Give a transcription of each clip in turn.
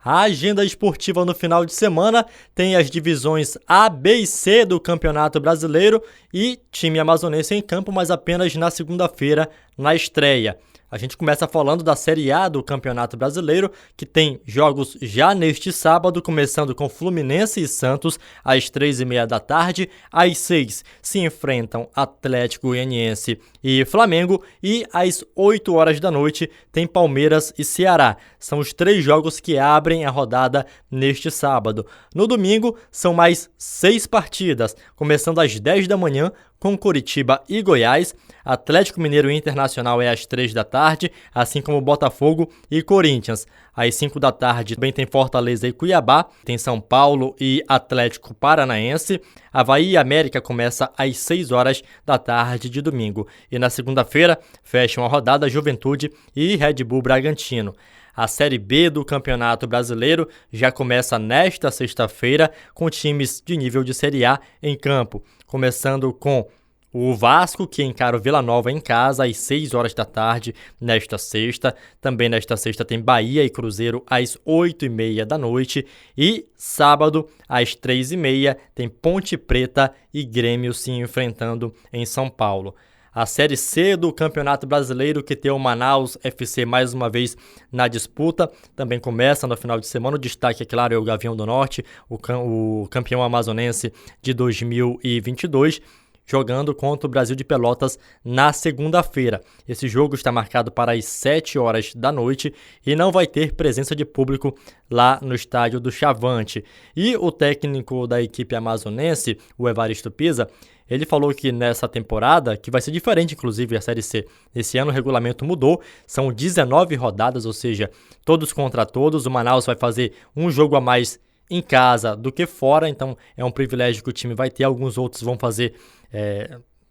A agenda esportiva no final de semana tem as divisões A, B e C do Campeonato Brasileiro e time amazonense em campo, mas apenas na segunda-feira, na estreia. A gente começa falando da Série A do Campeonato Brasileiro, que tem jogos já neste sábado, começando com Fluminense e Santos às 3h30 da tarde. Às 6 se enfrentam Atlético Goianiense e Flamengo. E às 8 horas da noite tem Palmeiras e Ceará. São os 3 jogos que abrem a rodada neste sábado. No domingo são mais 6 partidas, começando às 10 da manhã com Coritiba e Goiás. Atlético Mineiro e Internacional é às 3 da tarde, assim como Botafogo e Corinthians. Às 5 da tarde também tem Fortaleza e Cuiabá, tem São Paulo e Atlético Paranaense. Avaí e América começa às 6 horas da tarde de domingo. E na segunda-feira fecham a rodada Juventude e Red Bull Bragantino. A Série B do Campeonato Brasileiro já começa nesta sexta-feira com times de nível de Série A em campo, começando com o Vasco, que encara o Vila Nova em casa às 6 horas da tarde nesta sexta. Também nesta sexta tem Bahia e Cruzeiro às 8h30 da noite. E sábado, às 3h30, tem Ponte Preta e Grêmio se enfrentando em São Paulo. A Série C do Campeonato Brasileiro, que tem o Manaus FC mais uma vez na disputa, também começa no final de semana. O destaque, é claro, é o Gavião do Norte, o campeão amazonense de 2022, jogando contra o Brasil de Pelotas na segunda-feira. Esse jogo está marcado para as 7 horas da noite e não vai ter presença de público lá no estádio do Chavante. E o técnico da equipe amazonense, o Evaristo Pisa, ele falou que nessa temporada, que vai ser diferente inclusive a Série C, esse ano o regulamento mudou, são 19 rodadas, ou seja, todos contra todos. O Manaus vai fazer um jogo a mais em casa do que fora, então é um privilégio que o time vai ter. Alguns outros vão fazer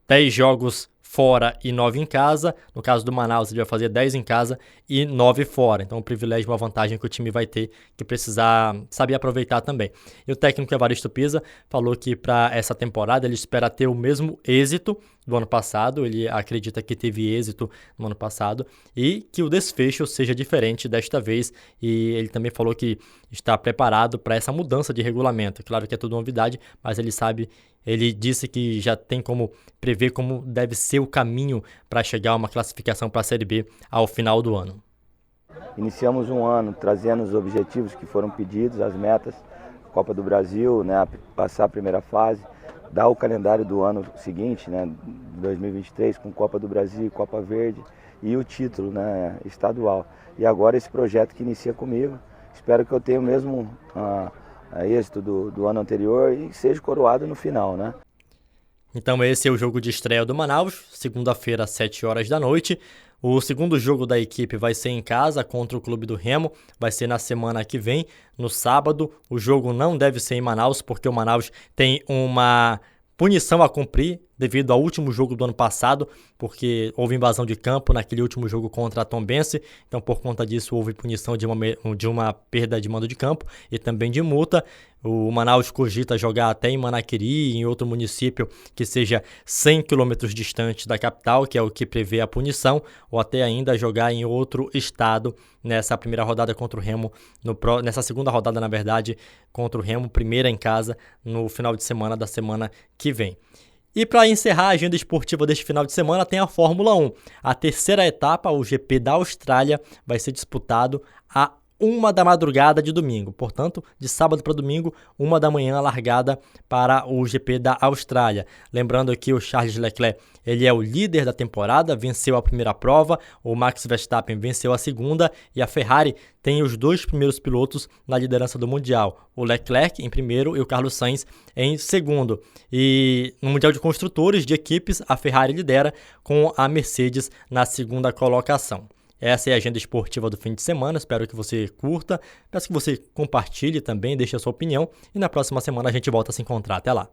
10 jogos fora e 9 em casa. No caso do Manaus, ele vai fazer 10 em casa e 9 fora. Então, um privilégio, uma vantagem que o time vai ter, que precisar saber aproveitar também. E o técnico Evaristo Pisa falou que para essa temporada ele espera ter o mesmo êxito do ano passado. Ele acredita que teve êxito no ano passado e que o desfecho seja diferente desta vez. E ele também falou que está preparado para essa mudança de regulamento. Claro que é tudo novidade, mas ele disse que já tem como prever como deve ser o caminho para chegar a uma classificação para a Série B ao final do ano. Iniciamos um ano trazendo os objetivos que foram pedidos, as metas, Copa do Brasil, né, passar a primeira fase, dar o calendário do ano seguinte, né, 2023, com Copa do Brasil, Copa Verde e o título, né, estadual. E agora esse projeto que inicia comigo, espero que eu tenha o mesmo êxito do ano anterior e seja coroado no final, né? Então esse é o jogo de estreia do Manaus, segunda-feira às 7 horas da noite. O segundo jogo da equipe vai ser em casa contra o Clube do Remo, vai ser na semana que vem, no sábado. O jogo não deve ser em Manaus, porque o Manaus tem uma punição a cumprir devido ao último jogo do ano passado, porque houve invasão de campo naquele último jogo contra a Tombense. Então, por conta disso, houve punição de uma perda de mando de campo e também de multa. O Manaus cogita jogar até em Manaquiri, em outro município que seja 100 quilômetros distante da capital, que é o que prevê a punição, ou até ainda jogar em outro estado nessa primeira rodada contra o Remo, nessa segunda rodada, na verdade, contra o Remo, primeira em casa, no final de semana da semana que vem. E para encerrar a agenda esportiva deste final de semana tem a Fórmula 1. A terceira etapa, o GP da Austrália, vai ser disputado a 1 da madrugada de domingo. Portanto, de sábado para domingo, 1 da manhã, a largada para o GP da Austrália. Lembrando que o Charles Leclerc, ele é o líder da temporada, venceu a primeira prova, o Max Verstappen venceu a segunda e a Ferrari tem os 2 primeiros pilotos na liderança do Mundial. O Leclerc em primeiro e o Carlos Sainz em segundo. E no Mundial de Construtores de Equipes, a Ferrari lidera com a Mercedes na segunda colocação. Essa é a agenda esportiva do fim de semana, espero que você curta, peço que você compartilhe também, deixe a sua opinião e na próxima semana a gente volta a se encontrar. Até lá!